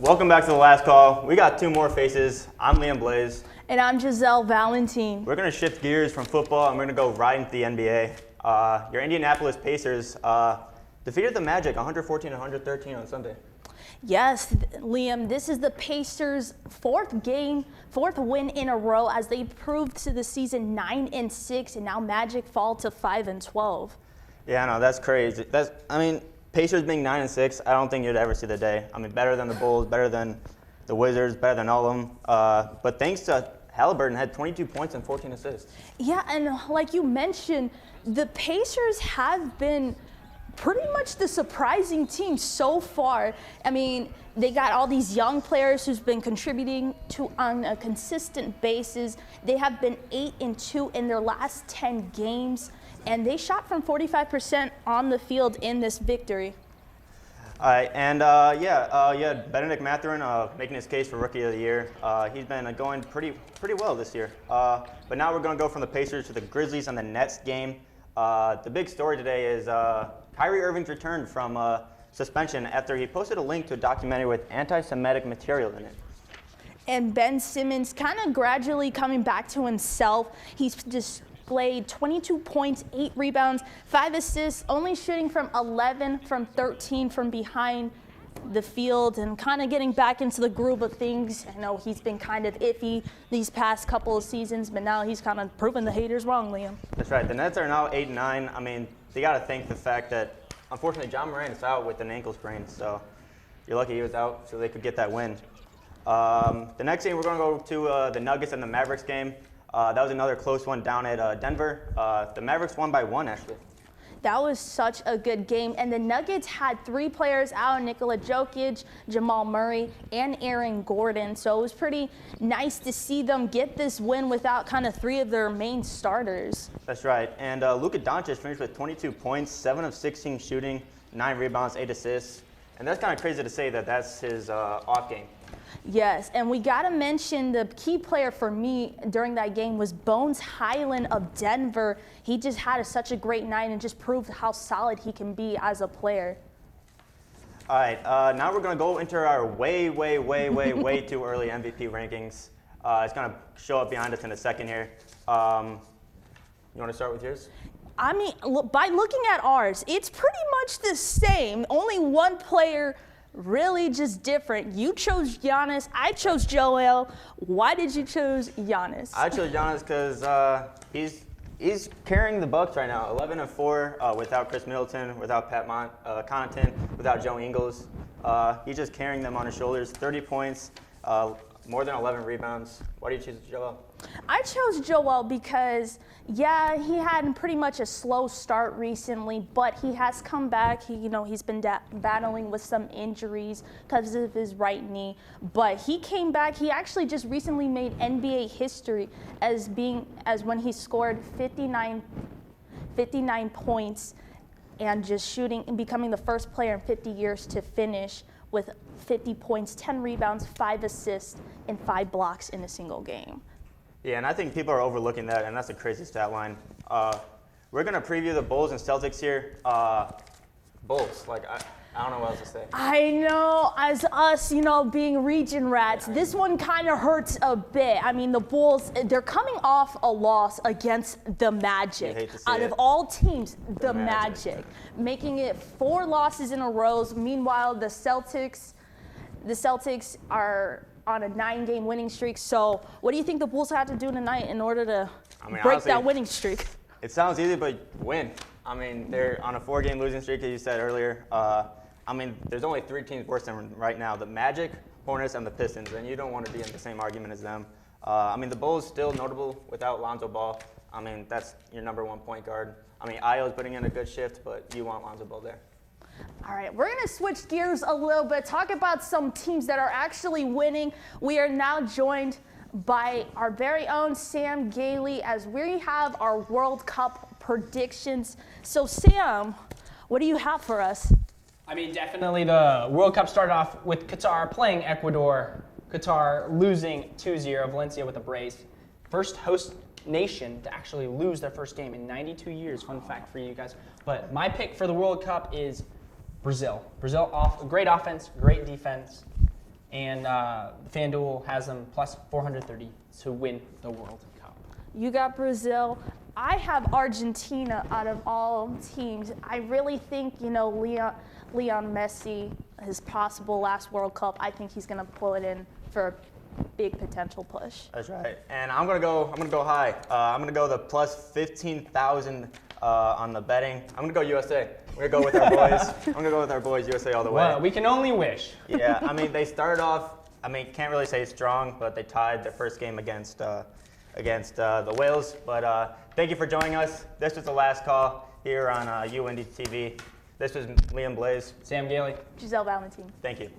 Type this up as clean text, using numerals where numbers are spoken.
Welcome back to the last call. We got two more faces. I'm Liam Blaze. And I'm Giselle Valentine. We're going to shift gears from football and we're going to go right into the NBA. Your Indianapolis Pacers defeated the Magic 114-113 on Sunday. Yes, Liam, this is the Pacers' fourth win in a row as they improved to the season 9-6, and now Magic fall to 5-12. Yeah, I know, that's crazy. Pacers being 9-6, I don't think you'd ever see the day. I mean, better than the Bulls, better than the Wizards, better than all of them. But thanks to Halliburton, had 22 points and 14 assists. Yeah, and like you mentioned, the Pacers have been pretty much the surprising team so far. I mean, they got all these young players who's been contributing on a consistent basis. They have been 8-2 in their last 10 games. And they shot from 45% on the field in this victory. All right, and Benedict Mathurin making his case for Rookie of the Year. He's been going pretty well this year. But now we're going to go from the Pacers to the Grizzlies and the Nets game. The big story today is Kyrie Irving's return from suspension after he posted a link to a documentary with anti-Semitic material in it. And Ben Simmons kind of gradually coming back to himself. He's just displayed 22 points, 8 rebounds, 5 assists, only shooting from 11 from 13 from behind the field and kind of getting back into the groove of things. I know he's been kind of iffy these past couple of seasons, but now he's kind of proven the haters wrong, Liam. That's right. The Nets are now 8-9. I mean, they got to thank the fact that, unfortunately, John Moran is out with an ankle sprain, so you're lucky he was out so they could get that win. The next game, we're going to go to the Nuggets and the Mavericks game. That was another close one down at Denver. The Mavericks won by 1, actually. That was such a good game. And the Nuggets had 3 players out, Nikola Jokic, Jamal Murray, and Aaron Gordon. So it was pretty nice to see them get this win without kind of 3 of their main starters. That's right. And Luka Doncic finished with 22 points, 7 of 16 shooting, 9 rebounds, 8 assists. And that's kind of crazy to say that that's his off game. Yes, and we got to mention the key player for me during that game was Bones Highland of Denver. He just had such a great night and just proved how solid he can be as a player. All right, now we're going to go into our way too early MVP rankings. It's going to show up behind us in a second here. You want to start with yours? I mean, by looking at ours, it's pretty much the same. Only one player really just different. You chose Giannis. I chose Joel. Why did you choose Giannis? I chose Giannis because he's carrying the Bucks right now. 11-4 without Chris Middleton, without Pat Connaughton, without Joe Ingles. He's just carrying them on his shoulders. 30 points, more than 11 rebounds. Why do you choose Joel? I chose Joel because, yeah, he had pretty much a slow start recently, but he has come back. He's been battling with some injuries because of his right knee, but he came back. He actually just recently made NBA history as when he scored 59 points and just shooting and becoming the first player in 50 years to finish with 50 points, 10 rebounds, 5 assists, and 5 blocks in a single game. Yeah, and I think people are overlooking that, and that's a crazy stat line. We're going to preview the Bulls and Celtics here. Bulls, I don't know what else to say. I know, as us, being region rats, this one kind of hurts a bit. I mean, the Bulls, they're coming off a loss against the Magic. Out of all teams, the Magic. Making it 4 losses in a row. Meanwhile, the Celtics are on a 9-game winning streak. So what do you think the Bulls have to do tonight in order to break honestly, that winning streak? It sounds easy, but win. I mean, they're on a 4-game losing streak, as you said earlier. There's only 3 teams worse than right now, the Magic, Hornets, and the Pistons, and you don't want to be in the same argument as them. The Bulls still notable without Lonzo Ball. That's your number 1 point guard. Ayo's putting in a good shift, but you want Lonzo Ball there. All right, we're going to switch gears a little bit, talk about some teams that are actually winning. We are now joined by our very own Sam Gailey as we have our World Cup predictions. So, Sam, what do you have for us? Definitely the World Cup started off with Qatar playing Ecuador. Qatar losing 2-0, Valencia with a brace. First host nation to actually lose their first game in 92 years. Fun fact for you guys. But my pick for the World Cup is Brazil. Brazil, great offense, great defense. and FanDuel has them plus 430 to win the World Cup. You got Brazil. I have Argentina out of all teams. I really think, Leon Messi, his possible last World Cup, I think he's going to pull it in for a big potential push. That's right. And I'm gonna go high. I'm gonna go the plus 15,000 on the betting. I'm gonna go USA. We're gonna go with our boys. I'm gonna go with our boys, USA all the way. Well, we can only wish. Yeah, I mean they started off. I mean, can't really say strong, but they tied their first game against the Wales. But thank you for joining us. This was the last call here on UINDY TV. This was Liam Blaze. Sam Gailey. Giselle Valentin. Thank you.